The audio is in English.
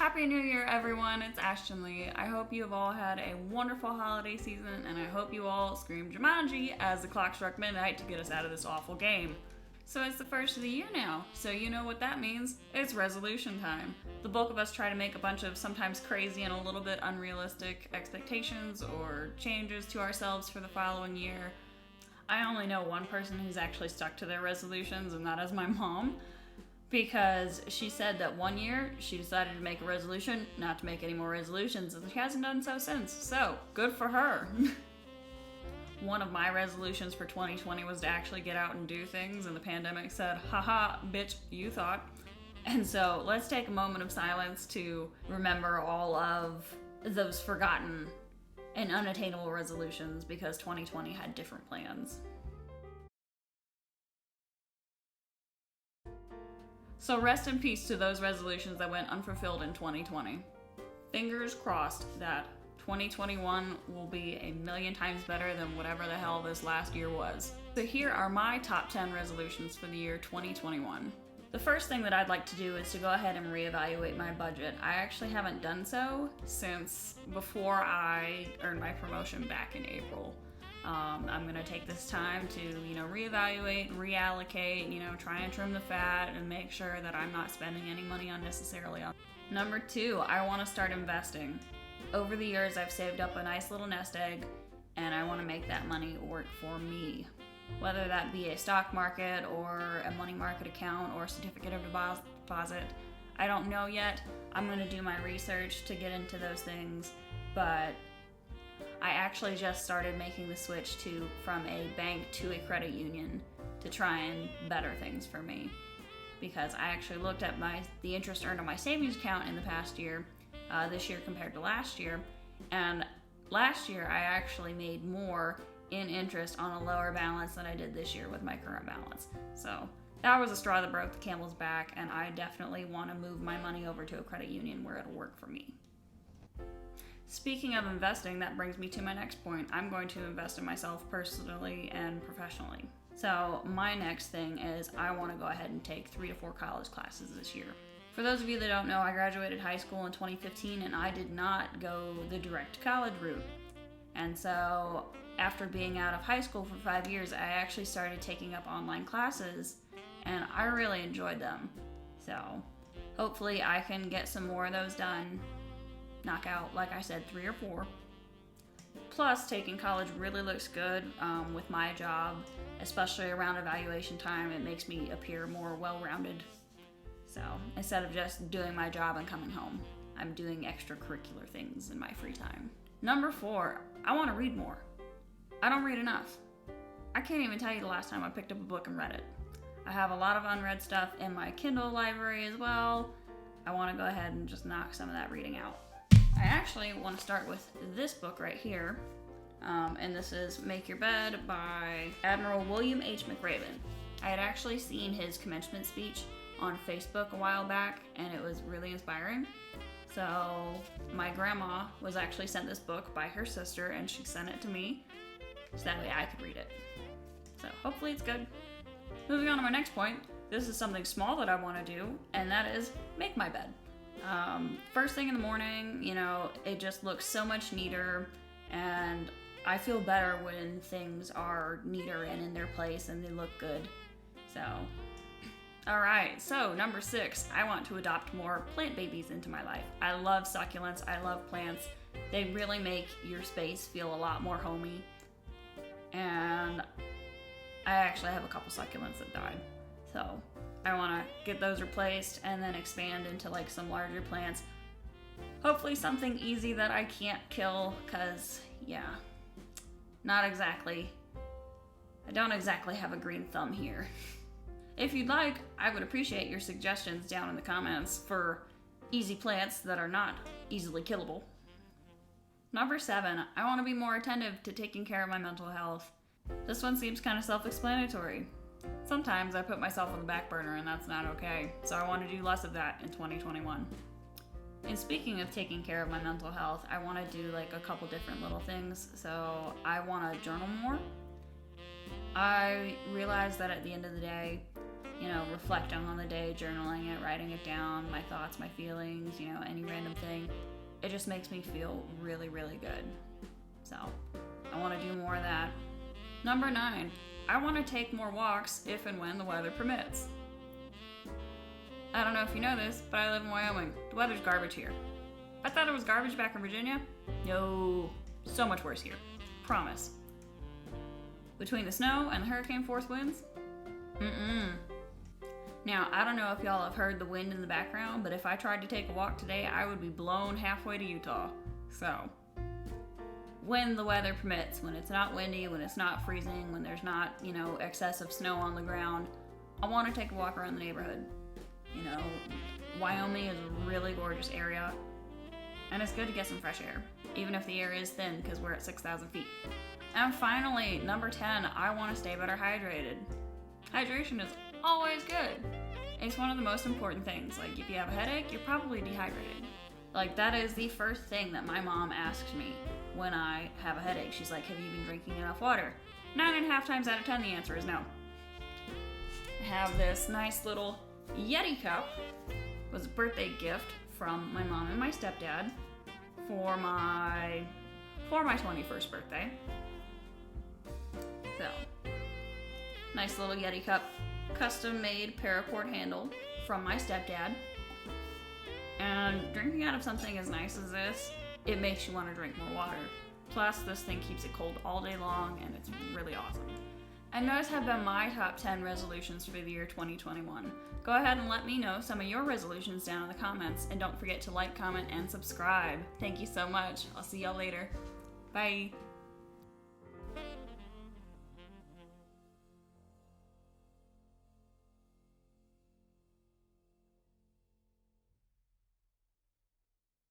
Happy New Year, everyone. It's Ashton Lee. I hope you have all had a wonderful holiday season, and I hope you all screamed Jumanji as the clock struck midnight to get us out of this awful game. So it's the first of the year now, so you know what that means. It's resolution time. The bulk of us try to make a bunch of sometimes crazy and a little bit unrealistic expectations or changes to ourselves for the following year. I only know one person who's actually stuck to their resolutions, and that is my mom. Because she said that one year she decided to make a resolution not to make any more resolutions, and she hasn't done so since. So, good for her. One of my resolutions for 2020 was to actually get out and do things, and the pandemic said, haha, bitch, you thought. And so, let's take a moment of silence to remember all of those forgotten and unattainable resolutions, because 2020 had different plans. So rest in peace to those resolutions that went unfulfilled in 2020. Fingers crossed that 2021 will be a million times better than whatever the hell this last year was. So here are my top 10 resolutions for the year 2021. The first thing that I'd like to do is to go ahead and reevaluate my budget. I actually haven't done so since before I earned my promotion back in April. I'm going to take this time to, reevaluate, reallocate, try and trim the fat and make sure that I'm not spending any money unnecessarily on. Number 2, I want to start investing. Over the years, I've saved up a nice little nest egg, and I want to make that money work for me. Whether that be a stock market or a money market account or a certificate of deposit, I don't know yet. I'm going to do my research to get into those things, but I actually just started making the switch from a bank to a credit union to try and better things for me. Because I actually looked at the interest earned on my savings account in the past year, this year compared to last year, and last year I actually made more in interest on a lower balance than I did this year with my current balance. So that was a straw that broke the camel's back, and I definitely want to move my money over to a credit union where it'll work for me. Speaking of investing, that brings me to my next point. I'm going to invest in myself personally and professionally. So my next thing is I want to go ahead and take 3 to 4 college classes this year. For those of you that don't know, I graduated high school in 2015 and I did not go the direct to college route. And so after being out of high school for 5 years, I actually started taking up online classes and I really enjoyed them. So hopefully I can get some more of those done. Knock out, like I said, 3 or 4. Plus, taking college really looks good with my job, especially around evaluation time. It makes me appear more well-rounded. So, instead of just doing my job and coming home, I'm doing extracurricular things in my free time. Number 4, I want to read more. I don't read enough. I can't even tell you the last time I picked up a book and read it. I have a lot of unread stuff in my Kindle library as well. I want to go ahead and just knock some of that reading out. I actually want to start with this book right here, and this is Make Your Bed by Admiral William H. McRaven. I had actually seen his commencement speech on Facebook a while back, and it was really inspiring. So my grandma was actually sent this book by her sister, and she sent it to me, so that way I could read it. So hopefully it's good. Moving on to my next point, this is something small that I want to do, and that is make my bed. First thing in the morning, it just looks so much neater, and I feel better when things are neater and in their place and they look good. So, alright, so number 6, I want to adopt more plant babies into my life. I love succulents, I love plants. They really make your space feel a lot more homey. And I actually have a couple succulents that died. So I want to get those replaced and then expand into some larger plants. Hopefully something easy that I can't kill, because I don't exactly have a green thumb here. If you'd like, I would appreciate your suggestions down in the comments for easy plants that are not easily killable. Number 7, I want to be more attentive to taking care of my mental health. This one seems kind of self-explanatory. Sometimes I put myself on the back burner and that's not okay, so I want to do less of that in 2021. And speaking of taking care of my mental health, I want to do a couple different little things. So I want to journal more. I realize that at the end of the day, reflecting on the day, journaling it, writing it down, my thoughts, my feelings, any random thing. It just makes me feel really, really good. So I want to do more of that. Number 9, I want to take more walks if and when the weather permits. I don't know if you know this, but I live in Wyoming. The weather's garbage here. I thought it was garbage back in Virginia. No, so much worse here. Promise. Between the snow and the hurricane force winds, Now, I don't know if y'all have heard the wind in the background, but if I tried to take a walk today, I would be blown halfway to Utah. So, when the weather permits, when it's not windy, when it's not freezing, when there's not, excessive snow on the ground, I want to take a walk around the neighborhood. Wyoming is a really gorgeous area, and it's good to get some fresh air, even if the air is thin because we're at 6,000 feet. And finally, number 10, I want to stay better hydrated. Hydration is always good. It's one of the most important things. Like, if you have a headache, you're probably dehydrated. Like, that is the first thing that my mom asks me when I have a headache. She's like, have you been drinking enough water? 9.5 times out of 10, the answer is no. I have this nice little Yeti cup. It was a birthday gift from my mom and my stepdad for my 21st birthday. So, nice little Yeti cup, custom made paracord handle from my stepdad. And drinking out of something as nice as this, it makes you want to drink more water. Plus, this thing keeps it cold all day long, and it's really awesome. And those have been my top 10 resolutions for the year 2021. Go ahead and let me know some of your resolutions down in the comments, and don't forget to like, comment, and subscribe. Thank you so much. I'll see y'all later. Bye.